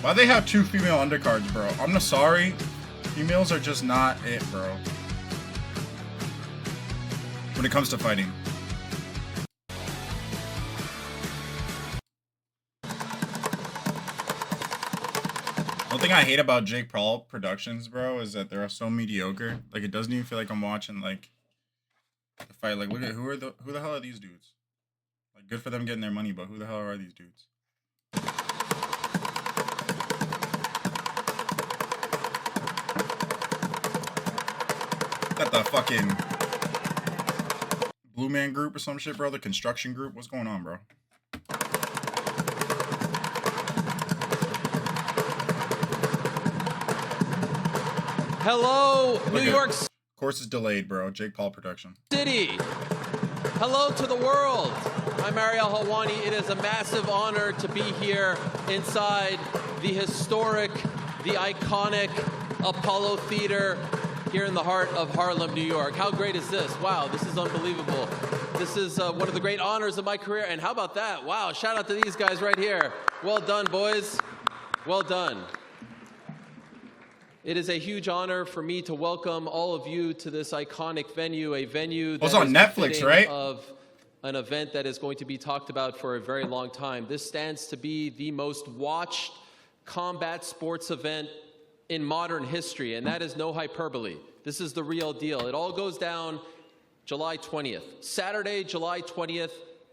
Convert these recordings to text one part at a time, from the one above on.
Why they have 2 female undercards, bro? I'm sorry. Females are just not it, bro. When it comes to fighting. One thing I hate about Jake Paul productions, bro, is that they're so mediocre. Like, it doesn't even feel like I'm watching, like, the fight. Like, look at who the hell are these dudes? Like, good for them getting their money, but who the hell are these dudes? Got the fucking Blue Man Group or some shit, bro. The construction group. What's going on, bro? Hello, New York Course is delayed, bro. Jake Paul production. City. Hello to the world. I'm Ariel Helwani. It is a massive honor to be here inside the historic, the iconic Apollo Theater here in the heart of Harlem, New York. How great is this? Wow, this is unbelievable. This is one of the great honors of my career. And how about that? Wow, shout out to these guys right here. Well done, boys. Well done. It is a huge honor for me to welcome all of you to this iconic venue, a venue that was on Netflix, right? Of an event that is going to be talked about for a very long time. This stands to be the most watched combat sports event in modern history, and that is no hyperbole. This is the real deal. It all goes down July 20th. Saturday, July 20th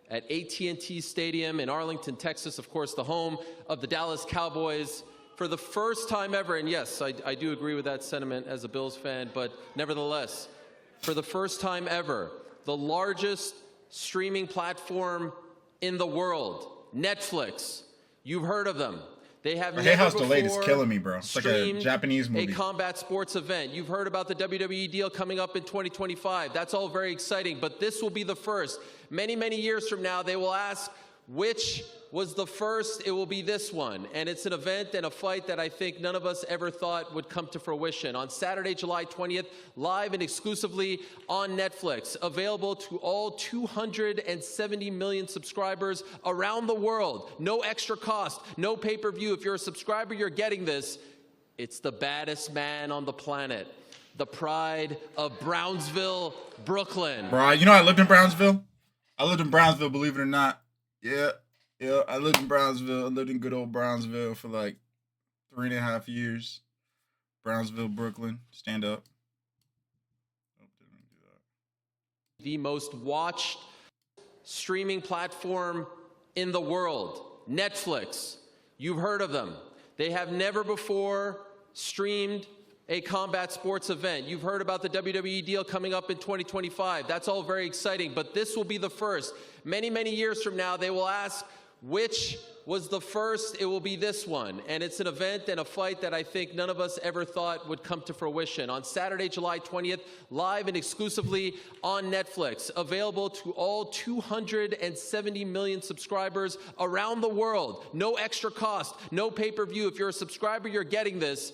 at AT&T Stadium in Arlington, Texas, of course, the home of the Dallas Cowboys. For the first time ever, and yes, I do agree with that sentiment as a Bills fan, but nevertheless, for the first time ever, the largest streaming platform in the world, Netflix. You've heard of them. They have never House before delayed is killing me, bro. It's like a Japanese movie. A combat sports event. You've heard about the WWE deal coming up in 2025. That's all very exciting, but this will be the first. Many, many years from now, they will ask, which was the first? It will be this one. And it's an event and a fight that I think none of us ever thought would come to fruition. On Saturday, July 20th, live and exclusively on Netflix, available to all 270 million subscribers around the world. No extra cost, no pay-per-view. If you're a subscriber, you're getting this. It's the baddest man on the planet. The pride of Brownsville, Brooklyn. Bro, you know I lived in Brownsville? I lived in Brownsville, believe it or not. Yeah, I lived in Brownsville. I lived in good old Brownsville for like 3.5 years. Brownsville, Brooklyn. Stand up. Oh, didn't mean to do that. The most watched streaming platform in the world, Netflix. You've heard of them. They have never before streamed a combat sports event. You've heard about the WWE deal coming up in 2025. That's all very exciting, but this will be the first. Many, many years from now, they will ask, which was the first? It will be this one. And it's an event and a fight that I think none of us ever thought would come to fruition. On Saturday, July 20th, live and exclusively on Netflix, available to all 270 million subscribers around the world. No extra cost, no pay-per-view. If you're a subscriber, you're getting this.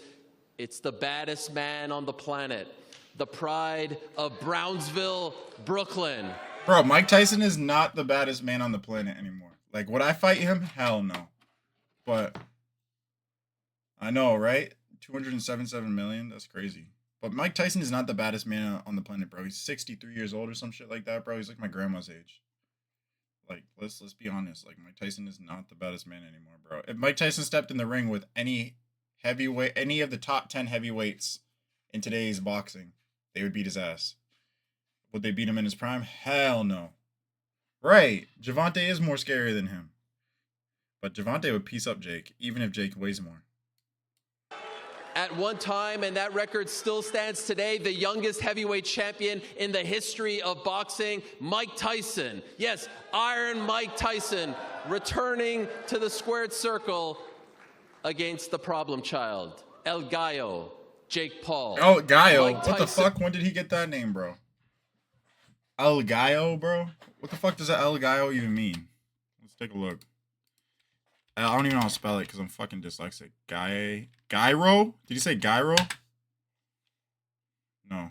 It's the baddest man on the planet. The pride of Brownsville, Brooklyn. Bro, Mike Tyson is not the baddest man on the planet anymore. Like, would I fight him? Hell no. But I know, right? 277 million? That's crazy. But Mike Tyson is not the baddest man on the planet, bro. He's 63 years old or some shit like that, bro. He's like my grandma's age. Like, let's be honest. Like, Mike Tyson is not the baddest man anymore, bro. If Mike Tyson stepped in the ring with any heavyweight, any of the top 10 heavyweights in today's boxing, they would beat his ass. Would they beat him in his prime? Hell no. Right. Javante is more scary than him. But Javante would piece up Jake, even if Jake weighs more. At one time, and that record still stands today, the youngest heavyweight champion in the history of boxing, Mike Tyson. Yes, Iron Mike Tyson returning to the squared circle against the problem child, El Gallo, Jake Paul. El Gallo? What the fuck? When did he get that name, bro? El Gallo, bro? What the fuck does that El Gallo even mean? Let's take a look. I don't even know how to spell it because I'm fucking dyslexic. Gyro? Did you say gyro? No.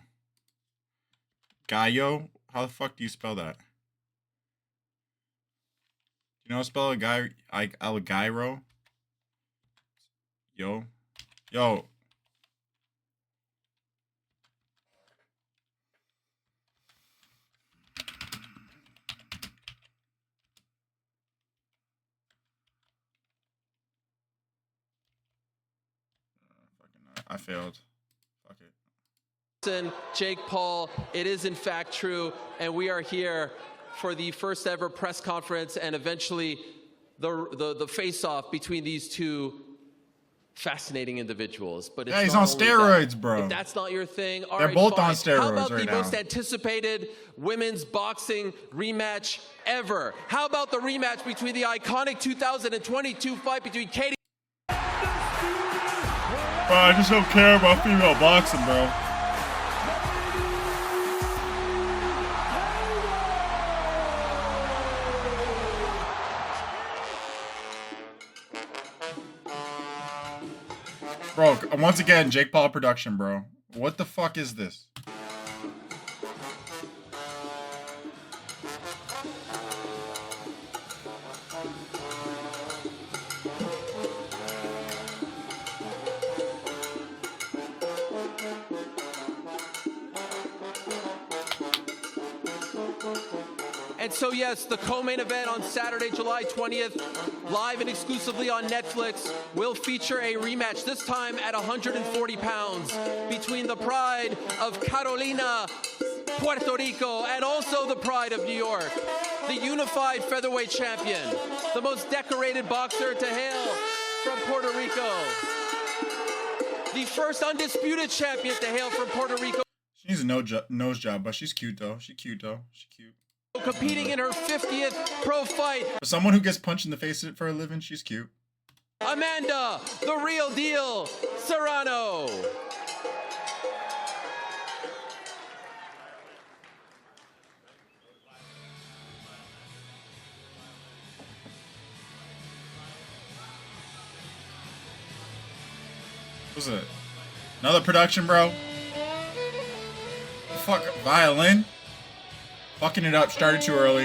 Gallo? How the fuck do you spell that? You know how to spell a guy like El Gyro? Yo. I failed. Fuck it. Jake Paul, it is in fact true, and we are here for the first ever press conference and eventually the face-off between these two fascinating individuals. But it's yeah, he's not on only steroids, that. bro. If that's not your thing, all They're right, both fine. on steroids How about right the now. most anticipated women's boxing rematch ever? How about the rematch between the iconic 2022 fight between Katie? Bro, I just don't care about female boxing, bro. Bro, once again, Jake Paul production, bro. What the fuck is this? And so, yes, the co-main event on Saturday, July 20th, live and exclusively on Netflix, will feature a rematch, this time at 140 pounds, between the pride of Carolina, Puerto Rico, and also the pride of New York, the unified featherweight champion, the most decorated boxer to hail from Puerto Rico, the first undisputed champion to hail from Puerto Rico. She needs a nose job, but she's cute, though. She's cute. Competing in her 50th pro fight. For someone who gets punched in the face for a living, she's cute. Amanda, the real deal, Serrano. What's it? Another production, bro? The fuck? Violin? Fucking it up. Started too early.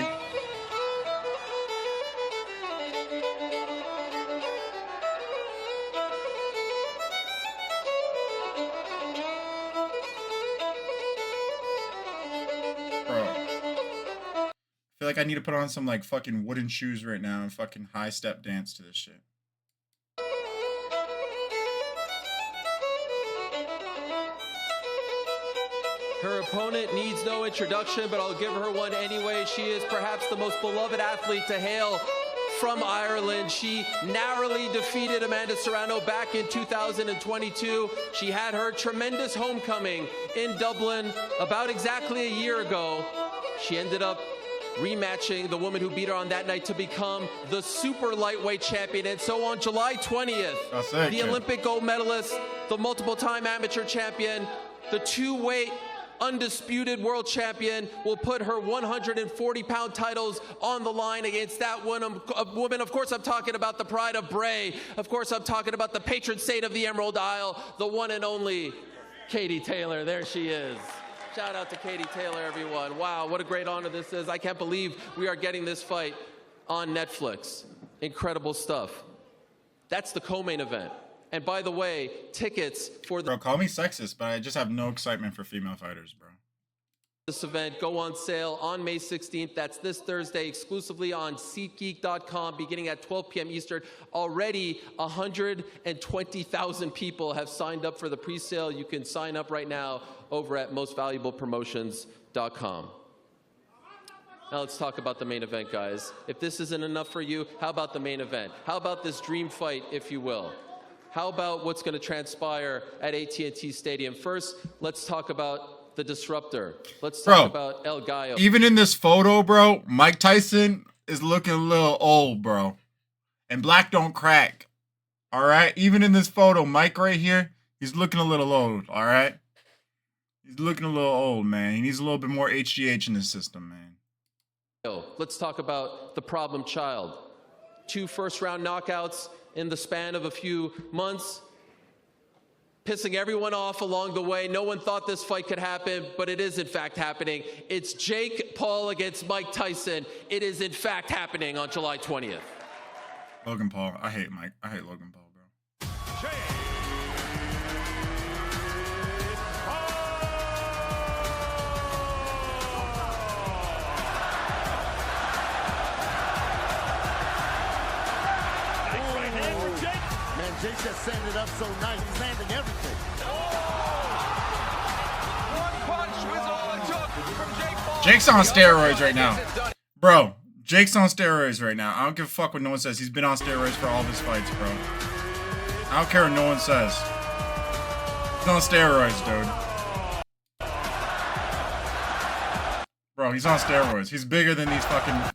Bro. I feel like I need to put on some like fucking wooden shoes right now and fucking high step dance to this shit. Her opponent needs no introduction, but I'll give her one anyway. She is perhaps the most beloved athlete to hail from Ireland. She narrowly defeated Amanda Serrano back in 2022. She had her tremendous homecoming in Dublin about exactly a year ago. She ended up rematching the woman who beat her on that night to become the super lightweight champion. And so on July 20th, the Olympic gold medalist, the multiple-time amateur champion, the two-weight undisputed world champion will put her 140-pound titles on the line against that woman. Of course, I'm talking about the pride of Bray. Of course, I'm talking about the patron saint of the Emerald Isle, the one and only Katie Taylor. There she is. Shout out to Katie Taylor, everyone. Wow, what a great honor this is. I can't believe we are getting this fight on Netflix. Incredible stuff. That's the co-main event. And by the way, tickets for Bro, call me sexist, but I just have no excitement for female fighters, bro. This event go on sale on May 16th. That's this Thursday, exclusively on SeatGeek.com, beginning at 12 p.m. Eastern. Already 120,000 people have signed up for the pre-sale. You can sign up right now over at mostvaluablepromotions.com. Now let's talk about the main event, guys. If this isn't enough for you, how about the main event? How about this dream fight, if you will? How about what's going to transpire at AT&T Stadium? First, let's talk about the disruptor. Let's talk about El Gallo. Even in this photo, bro, Mike Tyson is looking a little old, bro. And black don't crack. All right? Even in this photo, Mike right here, he's looking a little old, all right? He's looking a little old, man. He needs a little bit more HGH in his system, man. Let's talk about the problem child. 2 first-round knockouts in the span of a few months, pissing everyone off along the way. No one thought this fight could happen, but it is in fact happening. It's Jake Paul against Mike Tyson. It is in fact happening on July 20th. Logan Paul. I hate Logan Paul, bro. Jake just setting it up so nice. He's landing everything. One punch was all it took from Jake Paul. Jake's on steroids right now. Bro, Jake's on steroids right now. I don't give a fuck what no one says. He's been on steroids for all of his fights, bro. I don't care what no one says. He's on steroids, dude. Bro, he's on steroids. He's bigger than these fucking...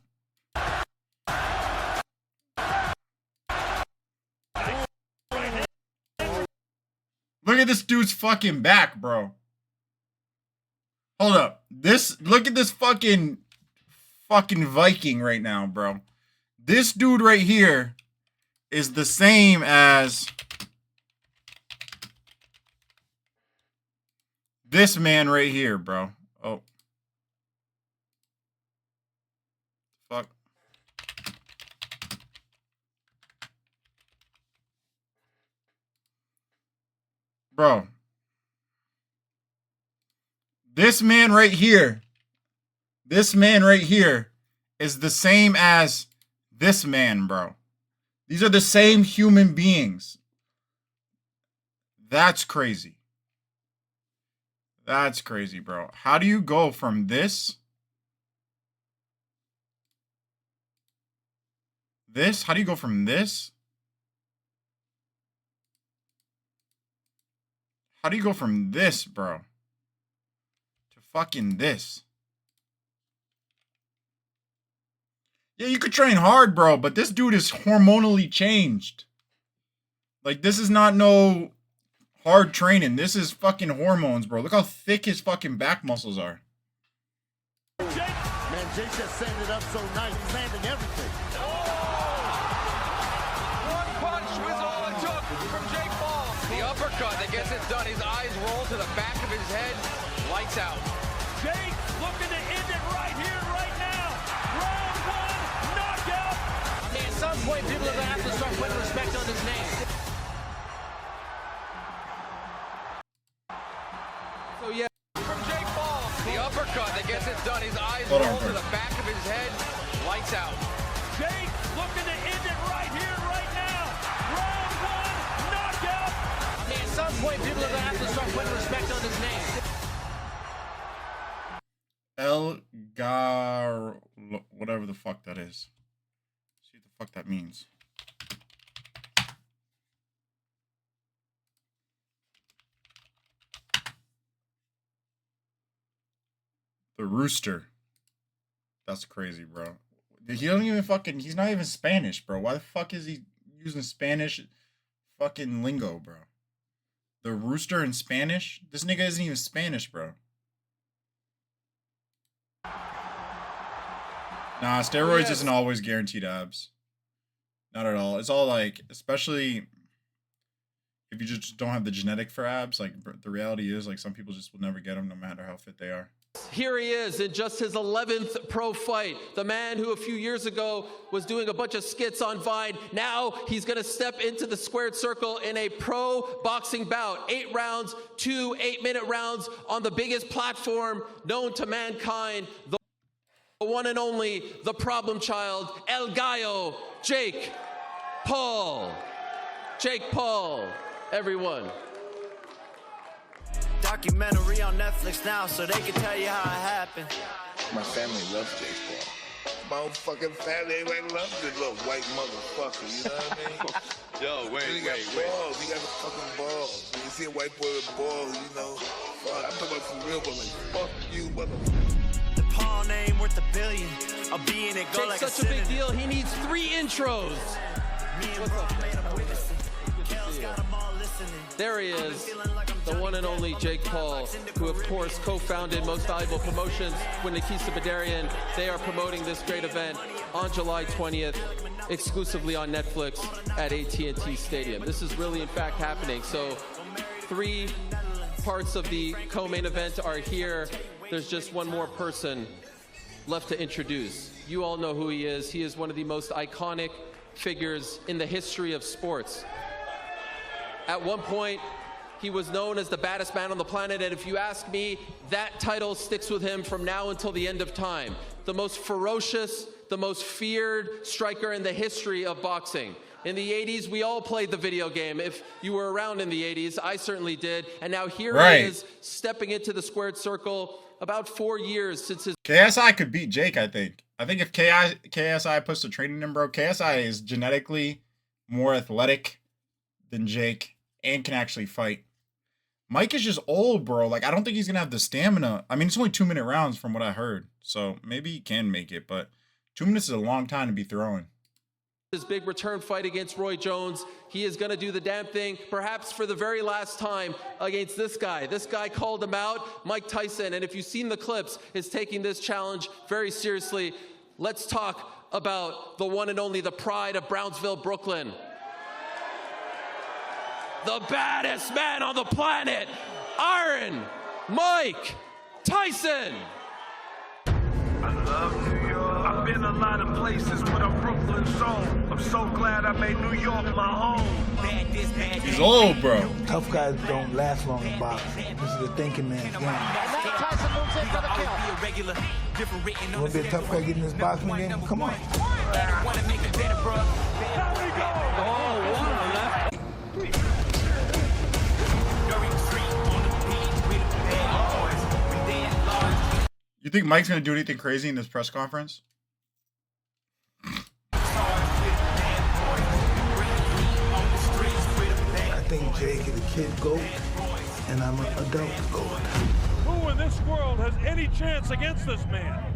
Look at this dude's fucking back, bro. Hold up. Look at this fucking Viking right now, bro. This dude right here is the same as this man right here, bro. Oh. Fuck. Bro. This man right here is the same as this man, bro. These are the same human beings. That's crazy. That's crazy, bro. How do you go from this? How do you go from this? How do you go from this, bro, to fucking this? Yeah, you could train hard, bro, but this dude is hormonally changed. Like, this is not no hard training. This is fucking hormones, bro. Look how thick his fucking back muscles are. Man, Jake just setting it up so nice. He's landing everything. One punch was all it took from Jake Paul. The uppercut that gets it done. His eyes roll to the back of his head. Lights out. Jake looking to end it right here, right now. Round one, knockout. At some point, people are going to have to start putting respect on his name. So, yeah, from Jake Paul. The uppercut that gets it done. His eyes roll to the back of his head. Lights out. Jake looking to end it right here, right now. Round one, knockout. At some point, people are going to have to start putting respect on his name. Elgar, whatever the fuck that is. See what the fuck that means. The Rooster. That's crazy, bro. He don't even fucking, he's not even Spanish, bro. Why the fuck is he using Spanish fucking lingo, bro? The Rooster in Spanish? This nigga isn't even Spanish, bro. Nah, steroids isn't always guaranteed abs. Not at all. It's all like, especially if you just don't have the genetic for abs, like the reality is like some people just will never get them no matter how fit they are. Here he is in just his 11th pro fight. The man who a few years ago was doing a bunch of skits on Vine. Now he's going to step into the squared circle in a pro boxing bout. 8 rounds, 2 8-minute rounds on the biggest platform known to mankind. The one and only, the problem child, El Gallo, Jake Paul. Jake Paul, everyone. Documentary on Netflix now, so they can tell you how it happened. My family loves Jake Paul. My own fucking family, everybody loves this little white motherfucker, you know what I mean? Yo, wait. He got the fucking balls. When you see a white boy with balls, you know, fuck, I'm talking about for real, but like, fuck you, motherfucker. The Paul name worth $1 billion. I'll be in it, go Jake's like such a big deal, he needs 3 intros. Me and Bro made him witnessing. Kale's got them all listening. There he is, the one and only Jake Paul, who of course co-founded Most Valuable Promotions with Nikisa Badarian. They are promoting this great event on July 20th, exclusively on Netflix at AT&T Stadium. This is really in fact happening. So 3 parts of the co-main event are here. There's just one more person left to introduce. You all know who he is. He is one of the most iconic figures in the history of sports. At one point, he was known as the baddest man on the planet, and if you ask me, that title sticks with him from now until the end of time. The most ferocious, the most feared striker in the history of boxing. In the 80s, we all played the video game. If you were around in the 80s, I certainly did. And now here he is, stepping into the squared circle about 4 years since his... KSI could beat Jake, I think. I think if KSI puts the training in, bro, KSI is genetically more athletic than Jake and can actually fight. Mike is just old, bro. Like, I don't think he's going to have the stamina. I mean, it's only 2-minute rounds from what I heard. So maybe he can make it, but 2 minutes is a long time to be throwing. His big return fight against Roy Jones. He is going to do the damn thing, perhaps for the very last time against this guy. This guy called him out, Mike Tyson, and if you've seen the clips, is taking this challenge very seriously. Let's talk about the one and only, the pride of Brownsville, Brooklyn. The baddest man on the planet, Iron Mike Tyson. I love New York. I've been a lot of places, but I'm Brooklyn's own. I'm so glad I made New York my home. He's old, bro. Tough guys don't last long in boxing. This is a thinking man's game. Tyson moves in for the kill. You want to be a tough guy getting this boxing game? Come on. You think Mike's going to do anything crazy in this press conference? I think Jake is a kid GOAT, and I'm an adult GOAT. Who in this world has any chance against this man?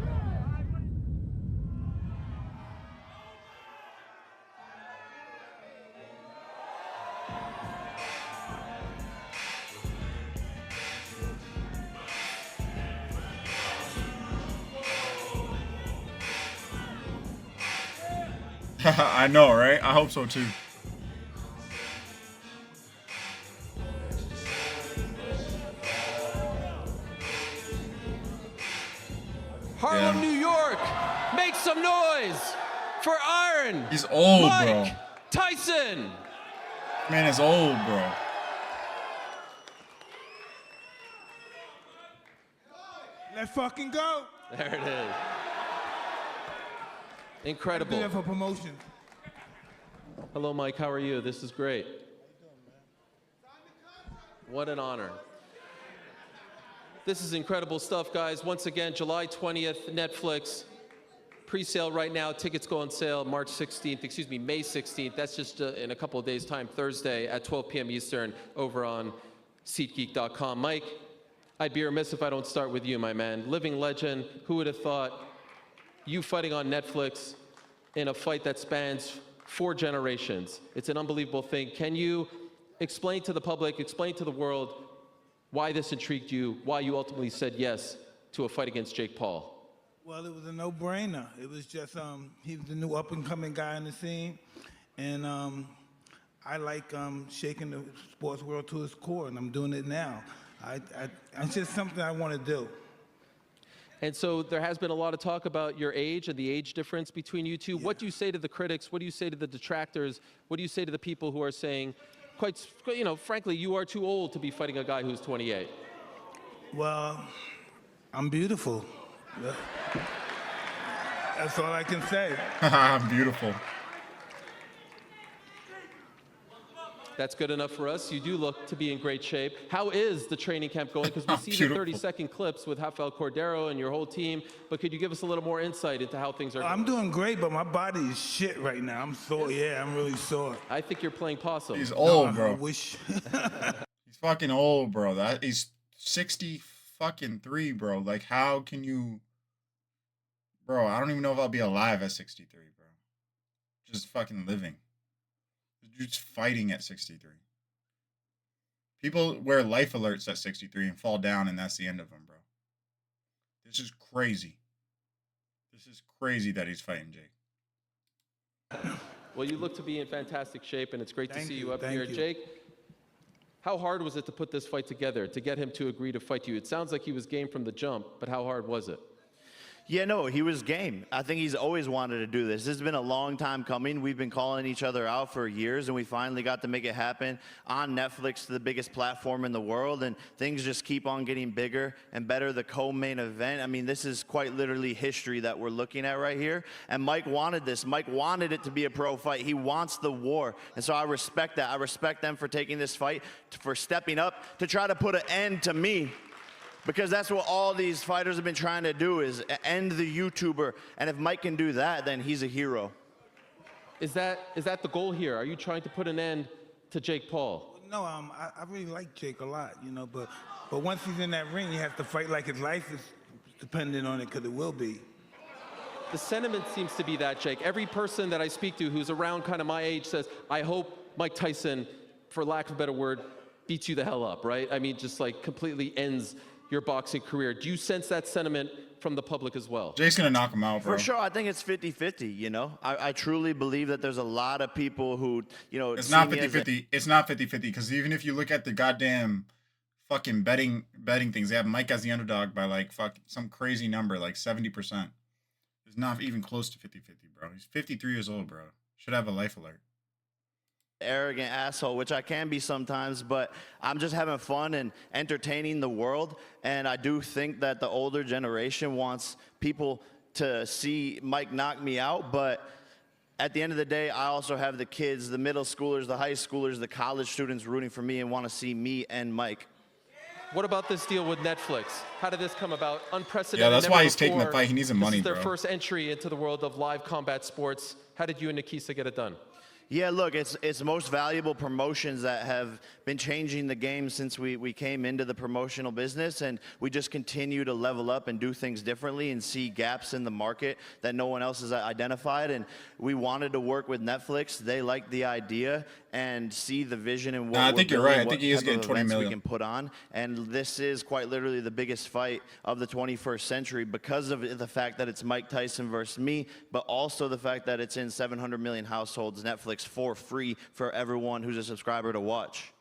I know, right? I hope so too. Harlem, New York, make some noise for Iron. He's old, Mike bro. Tyson. Man is old, bro. Let's fucking go. There it is. Incredible. Do that for promotion. Hello, Mike. How are you? This is great. What an honor. This is incredible stuff, guys. Once again, July 20th, Netflix. Pre-sale right now. Tickets go on sale May 16th. That's just in a couple of days' time, Thursday at 12 p.m. Eastern over on SeatGeek.com. Mike, I'd be remiss if I don't start with you, my man. Living legend. Who would have thought you fighting on Netflix in a fight that spans 4 generations? It's an unbelievable thing. Can you explain to the public, explain to the world why this intrigued you, why you ultimately said yes to a fight against Jake Paul? Well, it was a no-brainer. It was just, he was the new up-and-coming guy in the scene. And I like shaking the sports world to its core, and I'm doing it now. It's just something I want to do. And so there has been a lot of talk about your age and the age difference between you two. Yeah. What do you say to the critics? What do you say to the detractors? What do you say to the people who are saying, frankly, you are too old to be fighting a guy who's 28? Well, I'm beautiful. That's all I can say. I'm beautiful. That's good enough for us. You do look to be in great shape. How is the training camp going? Because we see the 30-second clips with Rafael Cordero and your whole team, but could you give us a little more insight into how things are going? I'm doing great, but my body is shit right now. I'm sore. Yeah, I'm really sore. I think you're playing possum. He's old, bro. I wish. He's fucking old, bro. He's 63, bro. Like, how can you... Bro, I don't even know if I'll be alive at 63, bro. Just fucking living. Just fighting at 63. People wear life alerts at 63 and fall down, and that's the end of them, bro. This is crazy. This is crazy that he's fighting Jake. Well, you look to be in fantastic shape, and it's great to see you up here. Jake, how hard was it to put this fight together, to get him to agree to fight you? It sounds like he was game from the jump, but how hard was it? Yeah, no, he was game. I think he's always wanted to do this. This has been a long time coming. We've been calling each other out for years, and we finally got to make it happen on Netflix, the biggest platform in the world, and things just keep on getting bigger and better. The co-main event, I mean, this is quite literally history that we're looking at right here, and Mike wanted this. Mike wanted it to be a pro fight. He wants the war, and so I respect that. I respect them for taking this fight, for stepping up to try to put an end to me. Because that's what all these fighters have been trying to do, is end the YouTuber. And if Mike can do that, then he's a hero. Is that the goal here? Are you trying to put an end to Jake Paul? No, I really like Jake a lot, you know, but once he's in that ring, he has to fight like his life is dependent on it, because it will be. The sentiment seems to be that, Jake. Every person that I speak to who's around kind of my age says, I hope Mike Tyson, for lack of a better word, beats you the hell up, right? I mean, just like completely ends your boxing career. Do you sense that sentiment from the public as well? Jake's gonna knock him out, bro. For sure, I think it's 50-50, you know? I truly believe that there's a lot of people who, you know... It's not 50-50. It's not 50-50, because even if you look at the goddamn fucking betting things, they have Mike as the underdog by like some crazy number, like 70%. It's not even close to 50-50, bro. He's 53 years old, bro. Should have a life alert. Arrogant asshole, which I can be sometimes, but I'm just having fun and entertaining the world. And I do think that the older generation wants people to see Mike knock me out, but at the end of the day, I also have the kids, the middle schoolers, the high schoolers, the college students rooting for me and want to see me and Mike. What about this deal with Netflix? How did this come about? Unprecedented. Yeah, that's why he's taking the fight. He needs the money, bro. This is their bro. first entry into the world of live combat sports. How did you and Nikisa get it done? Yeah, look, it's most valuable promotions that have been changing the game since we came into the promotional business, and we just continue to level up and do things differently and see gaps in the market that no one else has identified. And we wanted to work with Netflix. They liked the idea and see the vision and what I think you're right. I what think he is type getting of 20 events million. we can put on. And this is quite literally the biggest fight of the 21st century because of the fact that it's Mike Tyson versus me, but also the fact that it's in 700 million households, Netflix, for free for everyone who's a subscriber to watch.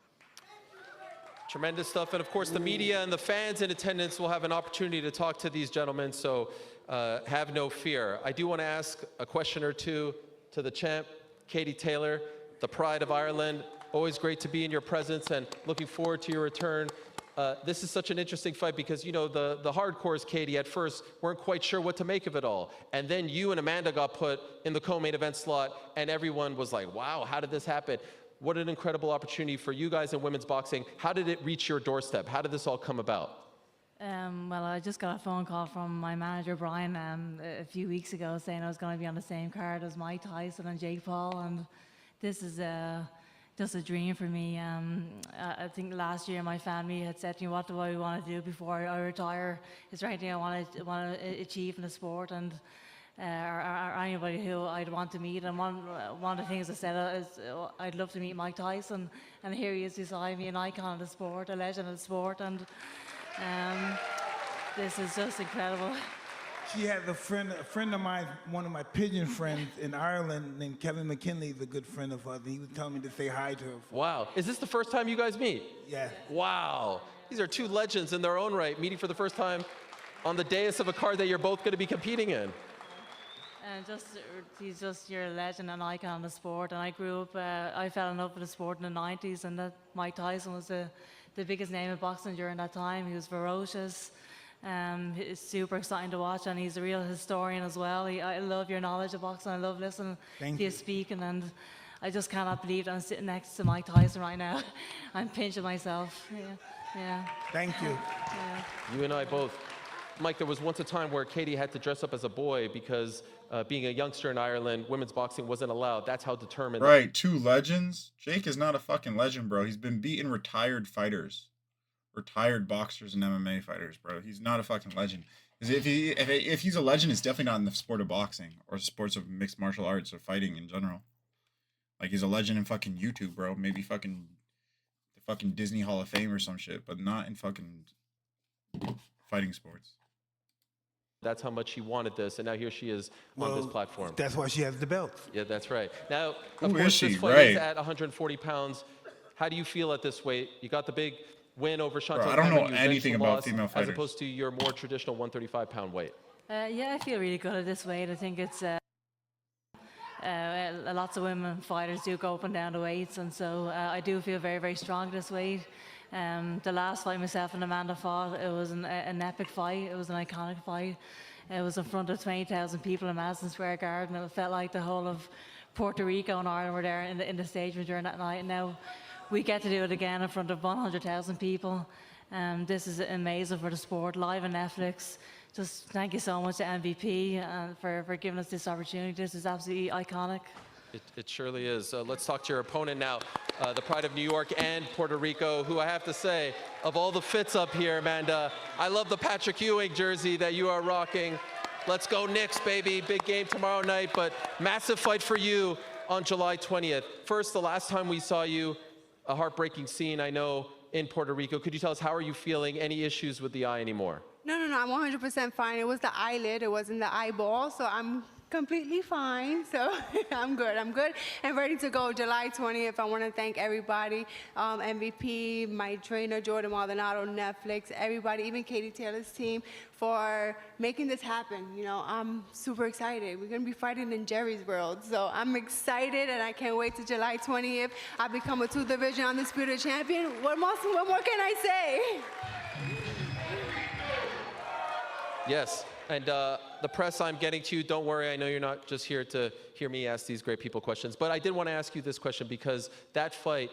Tremendous stuff. And of course, the media and the fans in attendance will have an opportunity to talk to these gentlemen, so have no fear. I do want to ask a question or two to the champ, Katie Taylor, the pride of Ireland. Always great to be in your presence and looking forward to your return. This is such an interesting fight because, you know, the hardcores, Katie, at first weren't quite sure what to make of it all. And then you and Amanda got put in the co-main event slot, and everyone was like, wow, how did this happen? What an incredible opportunity for you guys in women's boxing. How did it reach your doorstep? How did this all come about? Well, I just got a phone call from my manager, Brian, a few weeks ago saying I was going to be on the same card as Mike Tyson and Jake Paul, and this is just a dream for me. I think last year my family had said to me, what do I want to do before I retire? Is there anything I want to achieve in the sport? And or anybody who I'd want to meet. And one of the things I said is I'd love to meet Mike Tyson, and here he is beside me, an icon of the sport, a legend of the sport, and this is just incredible. She has a friend of mine, one of my pigeon friends in Ireland named Kevin McKinley, is a good friend of hers. He was telling me to say hi to her. Wow. Is this the first time you guys meet? Yeah. Wow. These are two legends in their own right, meeting for the first time on the dais of a card that you're both going to be competing in. And he's just your legend and icon of the sport. And I grew up, I fell in love with the sport in the 90s, and that Mike Tyson was the biggest name in boxing during that time. He was ferocious. It's super exciting to watch, and he's a real historian as well. I love your knowledge of boxing. I love listening to you speaking, and I just cannot believe that I'm sitting next to Mike Tyson right now. I'm pinching myself. Yeah. Thank you. Yeah. You and I both. Mike, there was once a time where Katie had to dress up as a boy because being a youngster in Ireland, women's boxing wasn't allowed. That's how determined. Right, two legends. Jake is not a fucking legend, bro. He's been beating retired fighters, retired boxers and MMA fighters, bro. He's not a fucking legend. If he's a legend, it's definitely not in the sport of boxing or sports of mixed martial arts or fighting in general. Like, he's a legend in fucking YouTube, bro. Maybe fucking the fucking Disney Hall of Fame or some shit, but not in fucking fighting sports. That's how much she wanted this, and now here she is on this platform. That's why she has the belt. Yeah, that's right. Now, Who of course, is she? this fight Right. is at 140 pounds. How do you feel at this weight? You got the big win over Chantel. Bro, I don't know Cameron. You anything eventually about lost, female fighters. as opposed to your more traditional 135-pound weight. Yeah, I feel really good at this weight. I think it's lots of women fighters do go up and down the weights, and so I do feel very, very strong at this weight. The last fight myself and Amanda fought, it was an epic fight. It was an iconic fight. It was in front of 20,000 people in Madison Square Garden. It felt like the whole of Puerto Rico and Ireland were there in the stadium during that night. And now we get to do it again in front of 100,000 people. This is amazing for the sport, live on Netflix. Just thank you so much to MVP for giving us this opportunity. This is absolutely iconic. It surely is. Let's talk to your opponent now, the pride of New York and Puerto Rico, who I have to say, of all the fits up here, Amanda, I love the Patrick Ewing jersey that you are rocking. Let's go Knicks, baby. Big game tomorrow night, but massive fight for you on July 20th. First, the last time we saw you, a heartbreaking scene, I know, in Puerto Rico. Could you tell us, how are you feeling? Any issues with the eye anymore? No, I'm 100% fine. It was the eyelid, it wasn't the eyeball, so I'm completely fine. So I'm good and ready to go July 20th. I want to thank everybody, MVP, my trainer, Jordan Maldonado, Netflix, everybody, even Katie Taylor's team, for making this happen. You know, I'm super excited. We're going to be fighting in Jerry's World, so I'm excited, and I can't wait to July 20th. I become a 2-division undisputed champion. What more can I say? Yes, and the press, I'm getting to you. Don't worry, I know you're not just here to hear me ask these great people questions, but I did want to ask you this question because that fight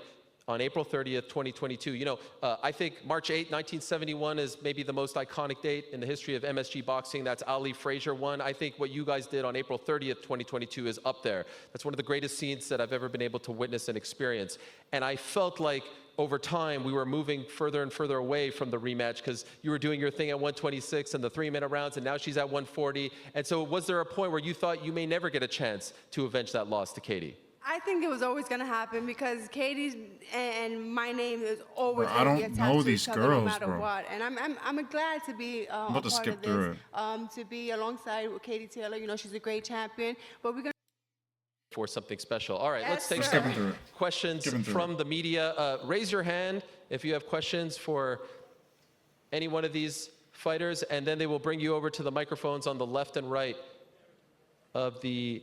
on April 30th, 2022, you know, I think March 8, 1971 is maybe the most iconic date in the history of MSG boxing. That's Ali Frazier won. I think what you guys did on April 30th, 2022 is up there. That's one of the greatest scenes that I've ever been able to witness and experience. And I felt like over time, we were moving further and further away from the rematch because you were doing your thing at 126 and the 3-minute rounds, and now she's at 140. And so was there a point where you thought you may never get a chance to avenge that loss to Katie? I think it was always going to happen because Katie's and my name is always Bro, I going to don't be attached know to these each other girls, no matter bro. what. And I'm glad to be I'm about to skip through it. to be alongside with Katie Taylor. You know, she's a great champion, but we're going For something special. All right, Yes, let's take sir. some questions from the media. Raise your hand if you have questions for any one of these fighters, and then they will bring you over to the microphones on the left and right of the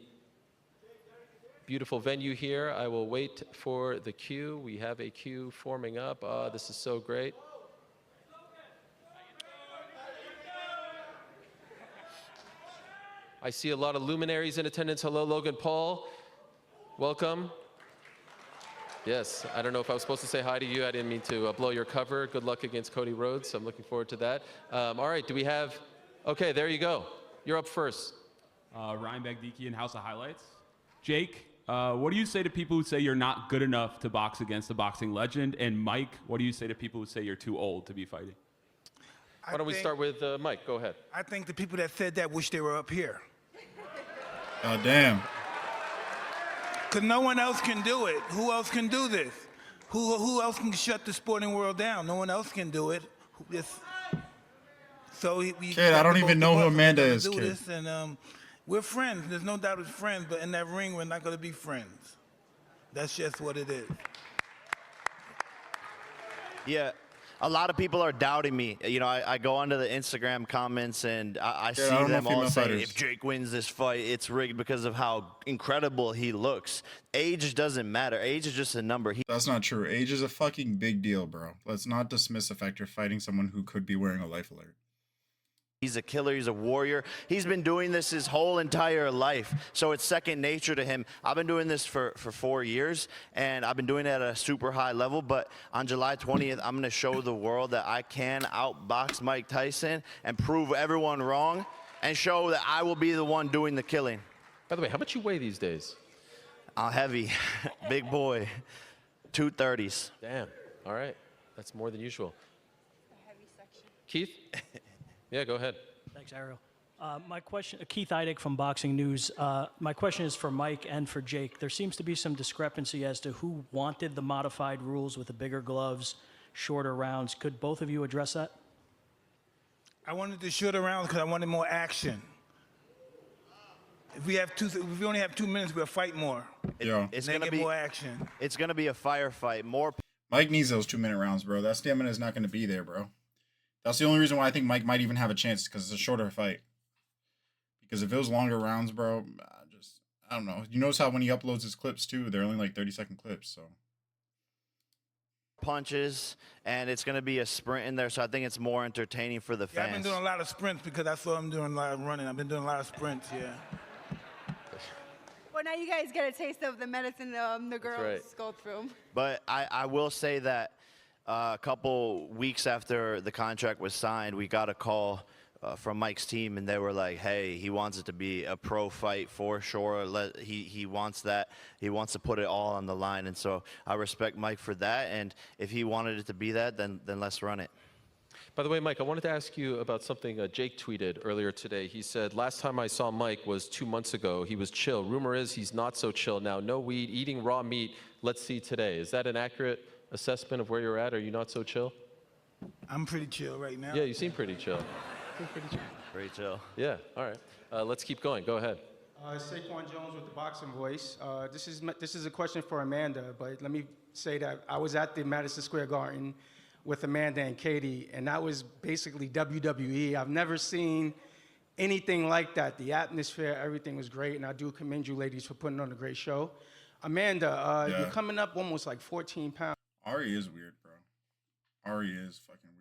beautiful venue here. I will wait for the queue. We have a queue forming up. This is so great. I see a lot of luminaries in attendance. Hello, Logan Paul. Welcome. Yes, I don't know if I was supposed to say hi to you. I didn't mean to blow your cover. Good luck against Cody Rhodes. I'm looking forward to that. All right, do we have... Okay, there you go. You're up first. Ryan Bagdikian, House of Highlights. Jake, what do you say to people who say you're not good enough to box against a boxing legend? And Mike, what do you say to people who say you're too old to be fighting? Why don't we start with Mike? Go ahead. I think the people that said that wish they were up here. Oh, damn. Because no one else can do it. Who else can do this? Who else can shut the sporting world down? No one else can do it. Kid, I don't even know who Amanda is, do kid. this, and we're friends. There's no doubt we're friends, but in that ring, we're not going to be friends. That's just what it is. Yeah, a lot of people are doubting me. You know, I go onto the Instagram comments and I see I don't know them all female saying, fighters. if Jake wins this fight, it's rigged because of how incredible he looks. Age doesn't matter. Age is just a number. That's not true. Age is a fucking big deal, bro. Let's not dismiss the fact you're fighting someone who could be wearing a life alert. He's a killer. He's a warrior. He's been doing this his whole entire life, so it's second nature to him. I've been doing this for 4 years, and I've been doing it at a super high level, but on July 20th, I'm going to show the world that I can outbox Mike Tyson and prove everyone wrong and show that I will be the one doing the killing. By the way, how much you weigh these days? Heavy. Big boy. 230s. Damn. All right. That's more than usual. Keith? Yeah, go ahead. Thanks, Ariel. My question, Keith Eidig from Boxing News. My question is for Mike and for Jake. There seems to be some discrepancy as to who wanted the modified rules with the bigger gloves, shorter rounds. Could both of you address that? I wanted the shorter rounds because I wanted more action. If we only have 2 minutes, we'll fight more. It's going to be more action. It's going to be a firefight. More. Mike needs those 2-minute rounds, bro. That stamina is not going to be there, bro. That's the only reason why I think Mike might even have a chance, because it's a shorter fight. Because if it was longer rounds, bro, I don't know. You notice how when he uploads his clips too, they're only like 30-second clips. So punches, and it's going to be a sprint in there, so I think it's more entertaining for the fans. I've been doing a lot of sprints because I saw him doing a lot of running. I've been doing a lot of sprints, yeah. Well, now you guys get a taste of the medicine the girls go through. But I will say that a couple weeks after the contract was signed, we got a call from Mike's team, and they were like, hey, he wants it to be a pro fight for sure. He wants that. He wants to put it all on the line. And so I respect Mike for that. And if he wanted it to be that, then let's run it. By the way, Mike, I wanted to ask you about something Jake tweeted earlier today. He said, last time I saw Mike was 2 months ago. He was chill. Rumor is he's not so chill now. No weed, eating raw meat. Let's see today. Is that an accurate assessment of where you're at? Are you not so chill? I'm pretty chill right now. Yeah, you seem pretty chill. Pretty chill. Yeah, all right. Let's keep going. Go ahead. Saquon Jones with the boxing voice. This is a question for Amanda, but let me say that I was at the Madison Square Garden with Amanda and Katie, and that was basically WWE. I've never seen anything like that. The atmosphere, everything was great, and I do commend you ladies for putting on a great show. Amanda, you're coming up almost like 14 pounds. Ari is weird, bro. Ari is fucking weird.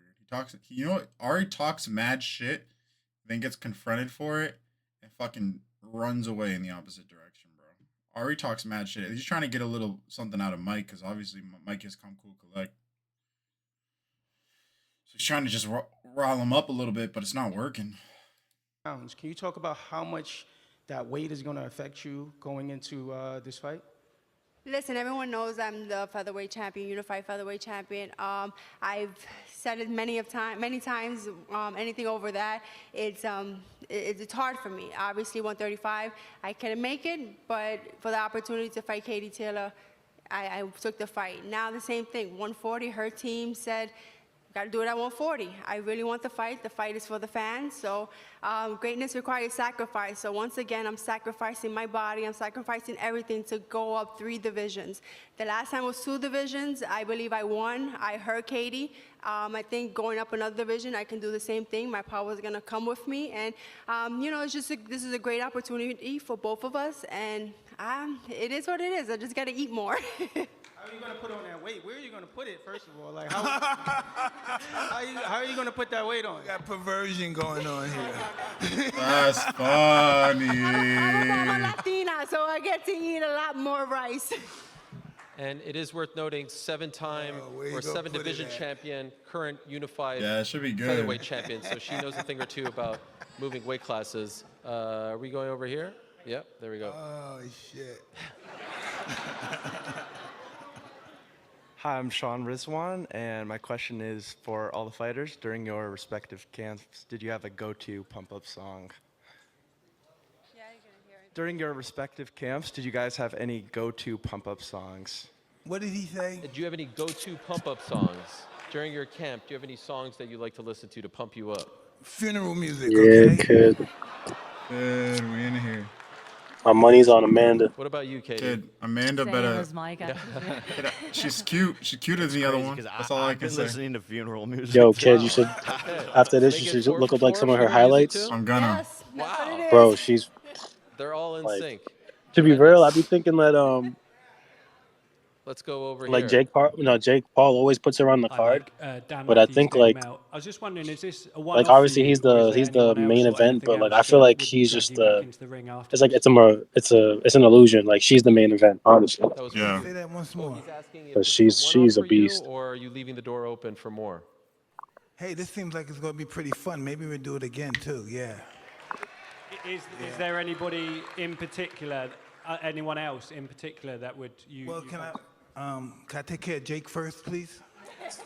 You know what? Ari talks mad shit, then gets confronted for it, and fucking runs away in the opposite direction, bro. Ari talks mad shit. He's trying to get a little something out of Mike, because obviously Mike has come cool collect. So he's trying to just rile him up a little bit, but it's not working. Can you talk about how much that weight is going to affect you going into this fight? Listen, everyone knows I'm the featherweight champion, unified featherweight champion. I've said it many times. Anything over that, it's hard for me. Obviously, 135, I couldn't make it, but for the opportunity to fight Katie Taylor, I took the fight. Now the same thing, 140. Her team said, got to do it at 140. I really want the fight. The fight is for the fans. So greatness requires sacrifice. So once again, I'm sacrificing my body. I'm sacrificing everything to go up 3 divisions. The last time was 2 divisions. I believe I won. I hurt Katie. I think going up another division, I can do the same thing. My power is going to come with me. And, it's just this is a great opportunity for both of us. And it is what it is. I just got to eat more. How are you going to put on that weight? Where are you going to put it, first of all? Like, how are you going to put that weight on? You got perversion going on here. That's funny. I'm a Latina, so I get to eat a lot more rice. And it is worth noting, 7-time or 7-division champion, current unified it should be good. featherweight champion. So she knows a thing or two about moving weight classes. Are we going over here? Yep, there we go. Oh, shit. Hi, I'm Sean Rizwan, and my question is for all the fighters. During your respective camps, did you have a go-to pump-up song? Yeah, you're going to hear it. During your respective camps, did you guys have any go-to pump-up songs? What did he say? Do you have any go-to pump-up songs? During your camp, do you have any songs that you like to listen to pump you up? Funeral music, Yeah, okay? kid. Good, we in here. My money's on Amanda. What about you, Katie? Kid, Amanda Same better. as Mike, actually. She's cute. She's cuter than the other one. That's all I can say. Listening to funeral music. Yo, kid, you should, after this, you should look up like some of her highlights. I'm gonna. Yes, that's what it is. Bro, she's, They're all in like, sync. to be real, I be thinking that, Let's go over like here. Jake Paul always puts her on the card. Dan But I Matthews think, came like, out. I was just wondering, is this a like one-off obviously for you, he's or is the there anyone main else or event, but anything like I else feel that like would he's drag just you back into the ring after? it's like it's an illusion. Like she's the main event, honestly. Yeah. Say that once more. He's asking if But this is she's one-off a for you, beast. or are you leaving the door open for more? Hey, this seems like it's going to be pretty fun. Maybe we'll do it again, too. Yeah. Is there anybody in particular, anyone else in particular that would you? Well, can I take care of Jake first, please?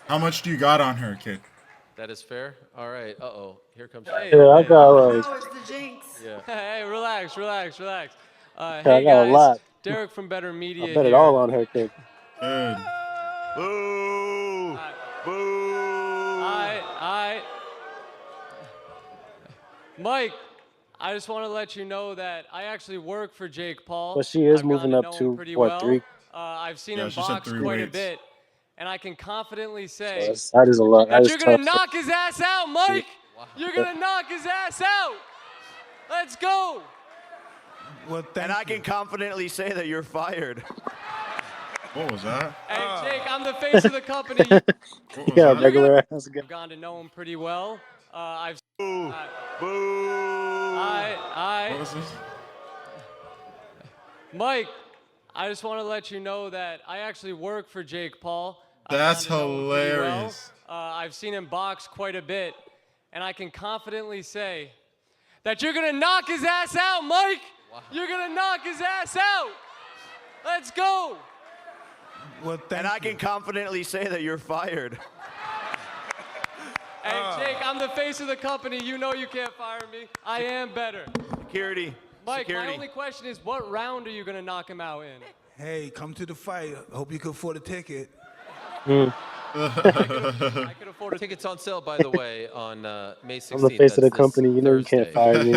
How much do you got on her, kid? That is fair. All right. Uh-oh. Here comes. Yeah, I got like. Oh, it's the jinx. Yeah. Hey, relax. I Hey got a guys, lot. Derek from Better Media I bet here. it all on her, kid. Good. Boo! Boo! I, Mike, I just want to let you know that I actually work for Jake Paul. But she is I've moving gotten up know him to, pretty what, well. 3? I've seen Yeah, him she said box 3 quite a weights. bit, and I can confidently So say that is a lot. that That is you're gonna tough. knock his ass out, Mike. You're gonna knock his ass out. Let's go. Well, And I can confidently say that you're fired. What was that? Hey, Jake, I'm the face of the company. Yeah, regular ass guy. I've gotten to know him pretty well. I've. Boo. What was this? Mike, I just want to let you know that I actually work for Jake Paul. That's I've gotten to know him pretty well. hilarious. I've seen him box quite a bit, and I can confidently say that you're gonna knock his ass out, Mike. Wow. You're gonna knock his ass out. Let's go. Well, and I can confidently say that you're fired. Hey, Jake, I'm the face of the company. You know you can't fire me. I am better. Security. Mike, Security. my only question is, what round are you gonna knock him out in? Hey, come to the fight. Hope you can afford a ticket. I could afford tickets on sale, by the way, on May 16th. I'm the face of the That's company. You know you can't fire me.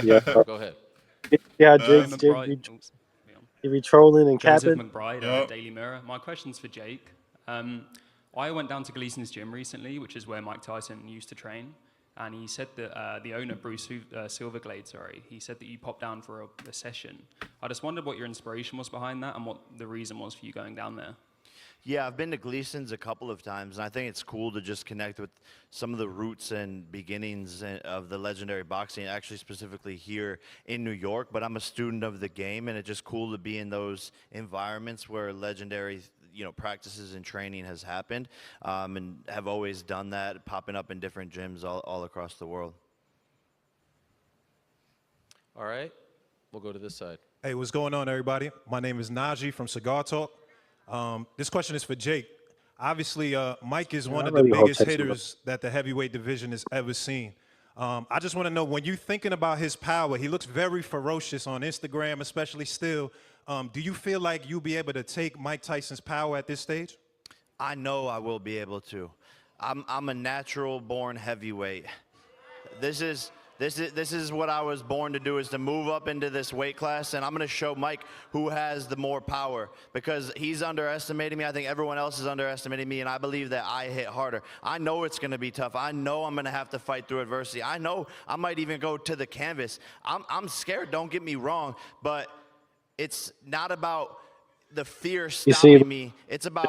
Yeah. Go ahead. Yeah, Jake be trolling and Joseph capping. McBride, Daily Mirror. My question's for Jake. I went down to Gleason's gym recently, which is where Mike Tyson used to train, and he said that the owner, Bruce Silverglade, he said that you popped down for a session. I just wondered what your inspiration was behind that and what the reason was for you going down there. Yeah, I've been to Gleason's a couple of times, and I think it's cool to just connect with some of the roots and beginnings of the legendary boxing, actually specifically here in New York. But I'm a student of the game, and it's just cool to be in those environments where legendary practices and training has happened, and have always done that, popping up in different gyms all across the world. All right, we'll go to this side. Hey, what's going on, everybody? My name is Najee from Cigar Talk. This question is for Jake. Obviously, Mike is one of the biggest hitters that the heavyweight division has ever seen. I just want to know, when you're thinking about his power, he looks very ferocious on Instagram, especially still. Do you feel like you'll be able to take Mike Tyson's power at this stage? I know I will be able to. I'm a natural-born heavyweight. This is what I was born to do, is to move up into this weight class, and I'm going to show Mike who has the more power, because he's underestimating me. I think everyone else is underestimating me, and I believe that I hit harder. I know it's going to be tough. I know I'm going to have to fight through adversity. I know I might even go to the canvas. I'm scared, don't get me wrong, but it's not about the fear stopping me. It's about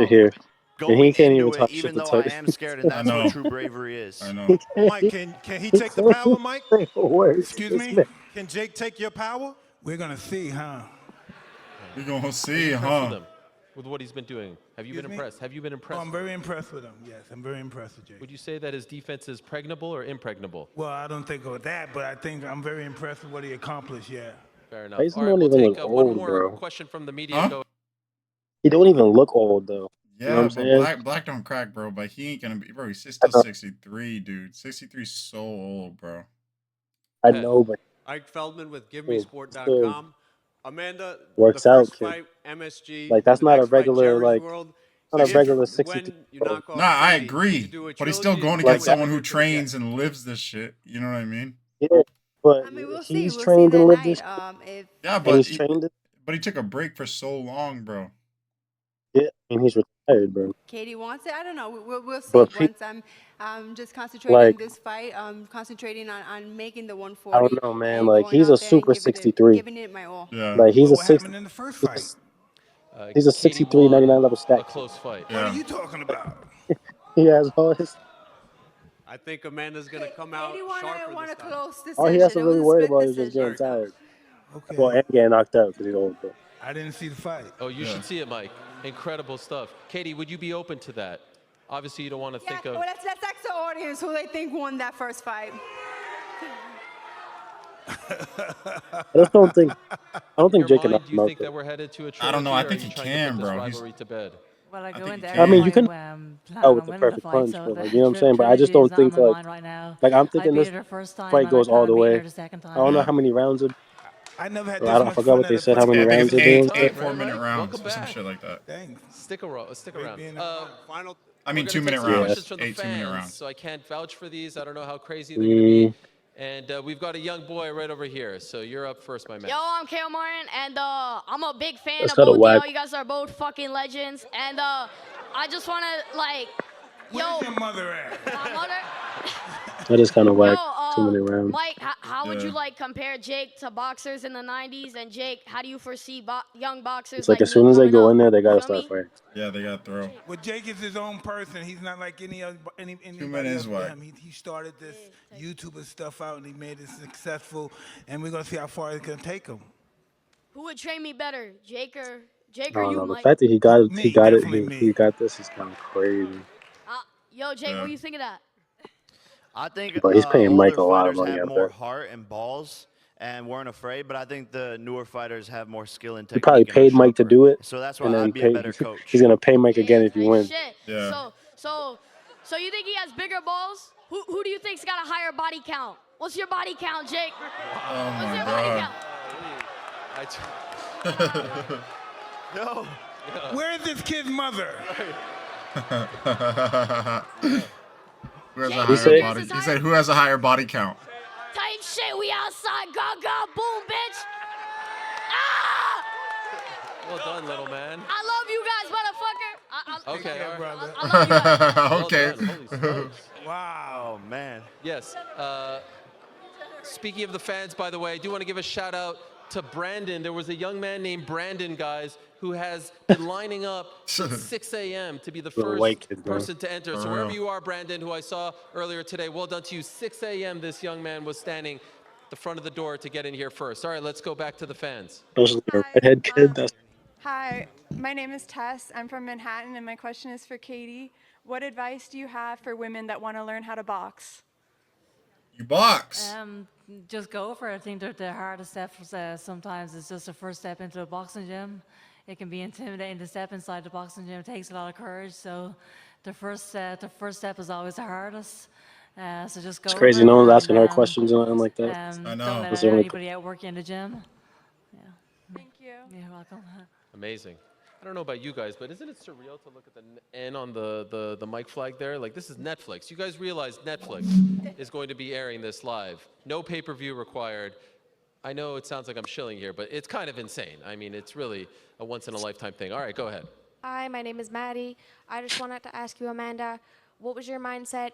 going into it, even though I am scared, and that's what true bravery is. I know. Mike, can he take the power, Mike? Excuse me? Can Jake take your power? We're going to see, huh? We're going to see, With him, with what he's been doing. Have you been impressed? Have you been impressed? Oh, I'm very impressed with him. Yes, I'm very impressed with Jake. Would you say that his defense is pregnable or impregnable? Well, I don't think of that, but I think I'm very impressed with what he accomplished, yeah. Fair enough. Tyson All right, don't we'll even take look one old, more bro. question from the media. Go. He don't even look old, though. You know Yeah, what I'm but saying? black don't crack, bro. But he ain't gonna be, bro. He's still 63, dude. 63 is so old, bro. I know, but Ike Feldman with still GiveMeSport.com. Amanda, works the out, first kid. fight, MSG. Like, that's the not a next fight, regular, Jerry's like, World. not a If, regular when 62. you knock off Nah, I Brady, agree. you do a But he's still trilogy, going you do against it someone who every trilogy. trains and lives this shit. You know what I mean? Yeah, but I mean, we'll see. he's We'll trained see and that lived night. this. If Yeah, And but he's trained it. but he took a break for so long, bro. Yeah, and he's retired, bro. Katie wants it, I don't know. We'll see. But Once I'm just concentrating like, this fight, concentrating on making the I 140. don't know, man. and Like, going he's out a there and super 63. giving it my all. Yeah. Like, he's a What 60. happened in the first fight? He's a Katie 63, won 99 level a stack. close fight. What are you talking about? He has all his. I think Amanda's going to come out Katie won sharper a this time. close decision. All he has to It really was a worry split about is just decision. getting tired. Okay. Well, and getting knocked out because he's old, bro. I didn't see the fight. Oh, you should see it, Mike. Incredible stuff. Katie, would you be open to that? Obviously, you don't want to Yeah, think of. well, let's ask the audience who they think won that first fight. I just don't think. I don't think Jake can knock Do him you out. think that we're headed to a trilogy? I don't know. I or think are you he trying can, to put this bro. He's- rivalry to bed? Well, I go think into he every can. I mean, you fight can planning out on with the winning the perfect fight, punch, so but the like, you know what I'm saying. But I just trilogy is don't think on my like mind right now. I'm I thinking beat this her the first time, fight and goes I plan all the on beating way. her the second I time. don't know how many rounds it. I never had I this don't much forgot fun what at they a said. How fight. many I think rounds it's they're doing? eight 4-minute rounds Welcome or some back. shit like that. Thanks. Stick around. being in the Final. I mean, We're gonna 2-minute take some rounds. questions from the 8 2-minute fans, rounds. so I can't vouch for these. I don't know how crazy they're going to be. And we've got a young boy right over here, so you're up first, my man. Yo, I'm Kale Martin, and I'm a big fan That's of kinda both whack. y'all. You guys are both fucking legends, and I just wanna like, Where's your mother at? my mother. That is kind of Yo, whack. too many rounds. Mike, how would you Yeah. like compare Jake to boxers in the 90s? And Jake, how do you foresee young boxers It's like like as me soon as they coming go up? in there, they You gotta feel start me? fighting. Yeah, they got throw. Well, Jake is his own person. He's not like anybody is else with whack. him. He started this YouTuber stuff out and he made it successful. And we're gonna see how far it's gonna take him. Who would train me better, Jake or I don't you, know. The Mike? fact that he got Me, it, definitely he me. got this is kind of crazy. Yo, Jake, Yeah. what do you think of that? I think But he's paying Mike older a lot of fighters money, have I more bet. heart and balls and weren't afraid, but I think the newer fighters have more skill and He probably technique and are paid Mike to sharper. do it, So that's and why then I'd be a better he's coach. gonna pay Mike again Yeah, if you hey, win. shit. Yeah. So you think he has bigger balls? Who do you think's got a higher body count? What's your body count, Jake? Oh What's my your body god. Yo. Where is this kid's mother? Who has a Jake, higher say? body? He said, "Who has a higher body count?" Type shit, we outside, go, boom, bitch. Ah! Well done, little man. I love you guys, motherfucker. Okay, all right. brother. I love you guys. Well Okay. done. Holy smokes. Wow. Oh, man. Yes. Speaking of the fans, by the way, I do want to give a shout out to Brandon. There was a young man named Brandon, guys, who has been lining up since 6 a.m. to be the Little first white kid, bro. person to enter. For So wherever real. you are, Brandon, who I saw earlier today, well done to you. 6 a.m. this young man was standing at the front of the door to get in here first. All right, let's go back to the fans. Especially a redhead kid. That's Hi, my name is Tess. I'm from Manhattan, and my question is for Katie. What advice do you have for women that want to learn how to box? You box. Just go for it. I think that the hardest step sometimes is just the first step into a boxing gym. It can be intimidating to step inside the boxing gym. It takes a lot of courage. So the first step is always the hardest. So just go. it's crazy. for No it one's and, asking her questions or nothing like that. I know. Don't That's let the only anybody outwork you in the gym. Yeah. Thank you. You're welcome. Amazing. I don't know about you guys, but isn't it surreal to look at the N on the mic flag there? Like, this is Netflix. You guys realize Netflix is going to be airing this live. No pay-per-view required. I know it sounds like I'm shilling here, but it's kind of insane. I mean, it's really a once-in-a-lifetime thing. All right, go ahead. Hi, my name is Maddie. I just wanted to ask you, Amanda, what was your mindset?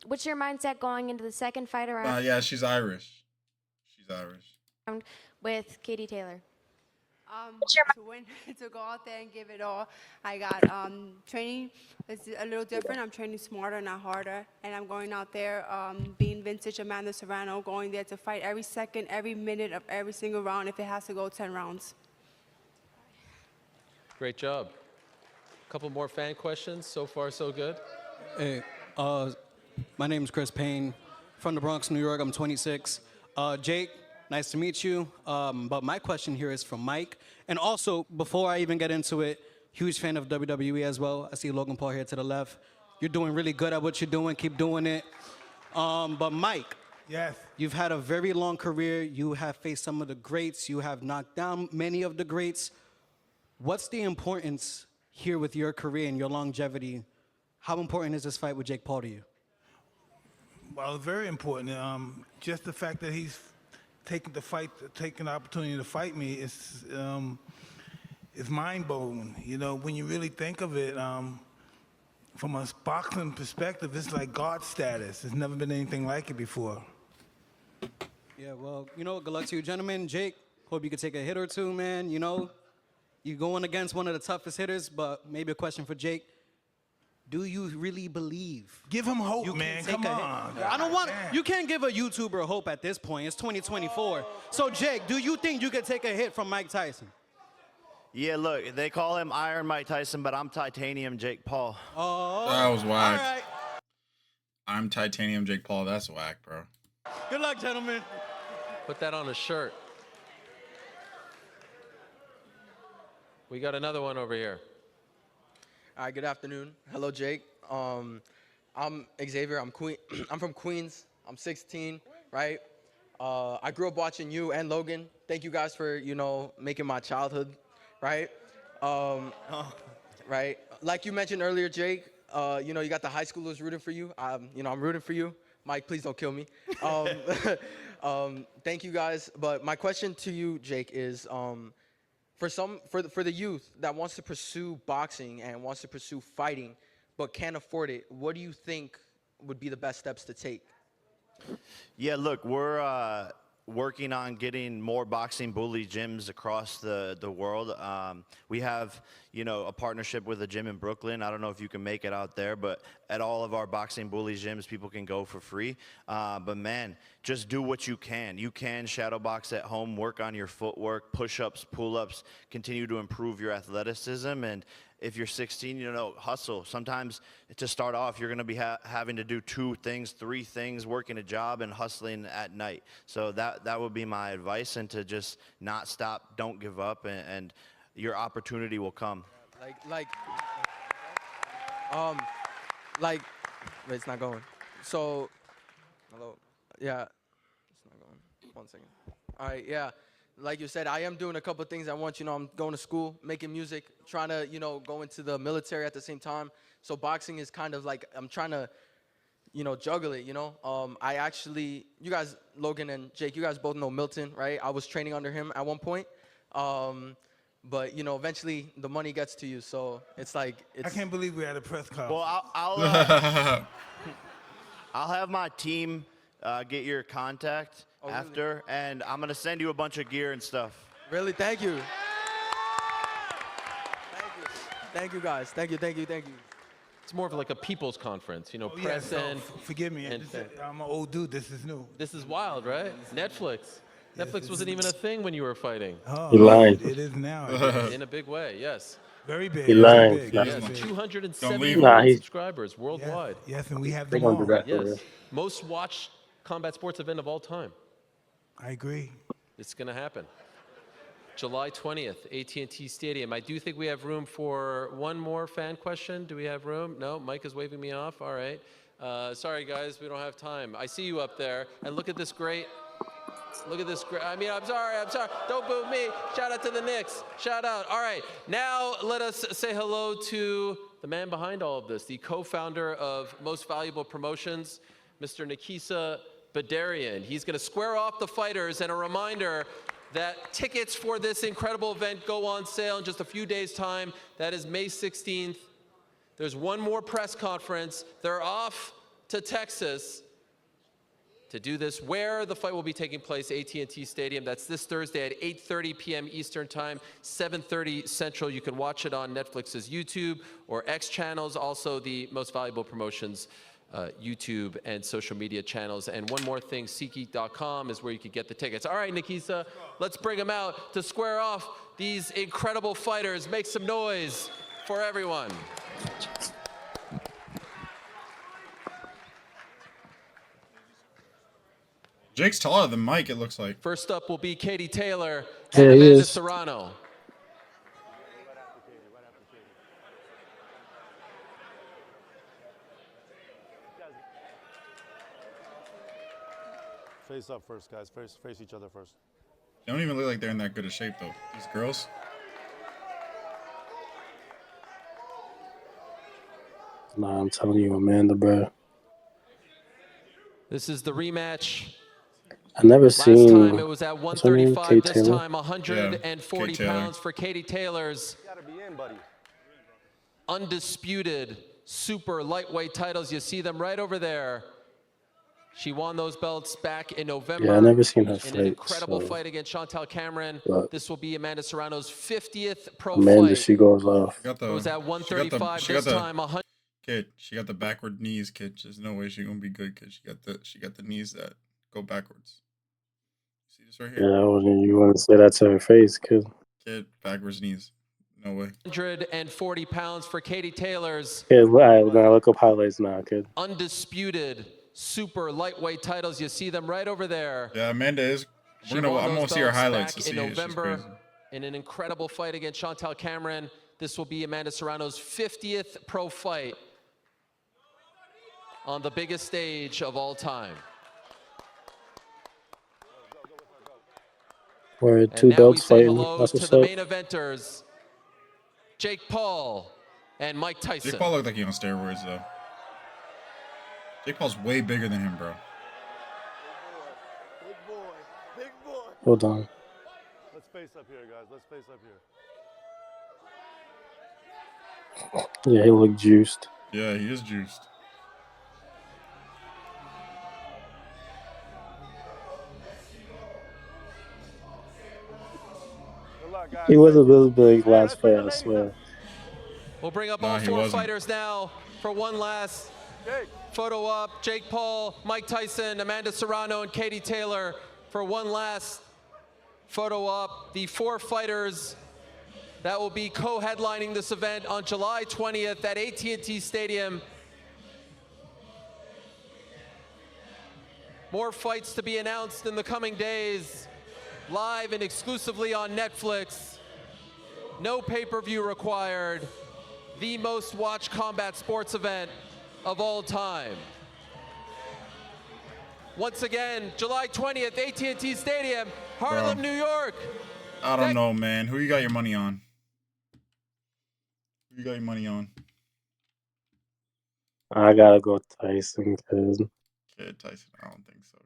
What's your mindset going into the second fight around Yeah, she's Irish. She's Irish. with Katie Taylor? To win, to go out there and give it all. I got training. It's a little different. I'm training smarter, not harder. And I'm going out there being vintage Amanda Serrano, going there to fight every second, every minute of every single round if it has to go 10 rounds. Great job. A couple more fan questions. So far, so good. Hey, my name is Chris Payne, from the Bronx, New York. I'm 26. Jake, nice to meet you. But my question here is from Mike. And also, before I even get into it, huge fan of WWE as well. I see Logan Paul here to the left. You're doing really good at what you're doing. Keep doing it. But Mike, yes, you've had a very long career. You have faced some of the greats. You have knocked down many of the greats. What's the importance here with your career and your longevity? How important is this fight with Jake Paul to you? Well, very important. Just the fact that he's taking the opportunity to fight me is mind-blowing. You know, when you really think of it, from a boxing perspective, it's like God status. There's never been anything like it before. Yeah, well, you know, good luck to you, gentlemen. Jake, hope you could take a hit or two, man. You know, you're going against one of the toughest hitters, but maybe a question for Jake. Do you really believe? Give him hope, you man. can take Come a hit? on. I don't want. You can't give a YouTuber hope at this point. It's 2024. So, Jake, do you think you could take a hit from Mike Tyson? Yeah, look, they call him Iron Mike Tyson, but I'm Titanium Jake Paul. Oh, That was whack. All right. I'm Titanium Jake Paul. That's whack, bro. Good luck, gentlemen. Put that on a shirt. We got another one over here. All right, good afternoon. Hello, Jake. I'm Xavier. I'm from Queens. I'm 16, right? I grew up watching you and Logan. Thank you guys for, you know, making my childhood, right? Right. Like you mentioned earlier, Jake, you know, you got the high schoolers rooting for you. You know, I'm rooting for you. Mike, please don't kill me. Thank you guys. But my question to you, Jake, is for the youth that wants to pursue boxing and wants to pursue fighting but can't afford it, what do you think would be the best steps to take? Yeah, look, we're working on getting more boxing bully gyms across the world. We have, a partnership with a gym in Brooklyn. I don't know if you can make it out there, but at all of our boxing bully gyms, people can go for free. But man, just do what you can. You can shadow box at home, work on your footwork, push-ups, pull-ups, continue to improve your athleticism. And if you're 16, hustle. Sometimes to start off, you're going to be having to do 2 things, 3 things, working a job and hustling at night. So that would be my advice, and to just not stop, don't give up, and your opportunity will come. Wait, it's not going. So, hello, yeah, it's not going. 1 second. All right, yeah. Like you said, I am doing a couple of things at once. I'm going to school, making music, trying to, go into the military at the same time. So boxing is kind of like, I'm trying to, juggle it, I actually, you guys, Logan and Jake, you guys both know Milton, right? I was training under him at one point. But, eventually the money gets to you. So it's like, I can't believe we're at a press conference. Well, I'll have my team get your contact after, and I'm going to send you a bunch of gear and stuff. Really? Thank you. Thank you, guys. Thank you. It's more of like a people's conference, press yeah, and forgive me. I'm an old dude. This is new. This is wild, right? Netflix. Netflix wasn't even a thing when you were fighting. Oh, You're lying. It is now. In a big way, yes. Very big. You're very lying. big, Yes, very big. 270 Nah, million he's- subscribers worldwide. Yes, and we have They them don't all. do that for real. Yes. Most watched combat sports event of all time. I agree. It's going to happen. July 20th, AT&T Stadium. I do think we have room for one more fan question. Do we have room? No, Mike is waving me off. All right. Sorry, guys, we don't have time. I see you up there. And look at this great. I'm sorry. Don't boo me. Shout out to the Knicks. Shout out. All right. Now let us say hello to the man behind all of this, the co-founder of Most Valuable Promotions, Mr. Nikisa Badarian. He's going to square off the fighters, and a reminder that tickets for this incredible event go on sale in just a few days' time. That is May 16th. There's one more press conference. They're off to Texas to do this, where the fight will be taking place, AT&T Stadium. That's this Thursday at 8:30 p.m. Eastern Time, 7:30 Central. You can watch it on Netflix's YouTube or X channels, also the Most Valuable Promotions YouTube and social media channels. And one more thing, SeatGeek.com is where you can get the tickets. All right, Nikisa, let's bring them out to square off these incredible fighters. Make some noise for everyone. Jake's taller than Mike, it looks like. First up will be Katie Taylor Yeah, and he Amanda is. Serrano. Face up first, guys. Face each other first. They don't even look like they're in that good of shape, though. These girls. Nah, I'm telling you, Amanda, bro. This is the rematch. I never Last seen. time it was at what's her name? 135. Kate This Taylor? time 140 Kate Taylor. pounds for Katie Taylor's Gotta be in, buddy. undisputed super lightweight titles. You see them right over there. She won those belts back in November. Yeah, I never seen her in fight. an incredible So fight against Chantel Cameron. But- This will be Amanda Serrano's 50th pro Amanda, fight. she goes off. Got the, It was at 135. This time 100. Kid, she got the backward knees, kid. There's no way she's gonna be good, kid. She got the knees that go backwards. See this right here? Yeah, you want to say that to her face, kid. Kid, backwards knees. No way. 140 pounds for Katie Taylor's Kid, all right, now look up highlights now, kid. undisputed super lightweight titles. You see them right over there. Yeah, Amanda is. She I'm won gonna those see her belts highlights to back see in it. She's November crazy. in an incredible fight against Chantel Cameron. This will be Amanda Serrano's 50th pro fight on the biggest stage of all time. We're And two now we belts say fighting. hello That's to what's the up. main eventers, Jake Paul and Mike Tyson. Jake Paul looked like he on steroids though. Jake Paul's way bigger than him, bro. Hold on. Let's face up here, guys. Let's face up here. Yeah, he looked juiced. Yeah, he is juiced. He was a little big last fight, I swear. We'll bring up Nah, all he 4 wasn't. fighters now for one last photo op. Jake Paul, Mike Tyson, Amanda Serrano, and Katie Taylor for one last photo op. The 4 fighters that will be co-headlining this event on July 20th at AT&T Stadium. More fights to be announced in the coming days, live and exclusively on Netflix. No pay-per-view required. The most watched combat sports event of all time. Once again, July 20th, AT&T Stadium, Harlem, Bro. New York. I don't know, man. Who you got your money on? Who you got your money on? I gotta go Tyson, cause. Kid Tyson, I don't think so.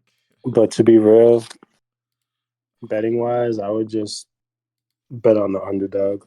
But to be real, betting wise, I would just bet on the underdog.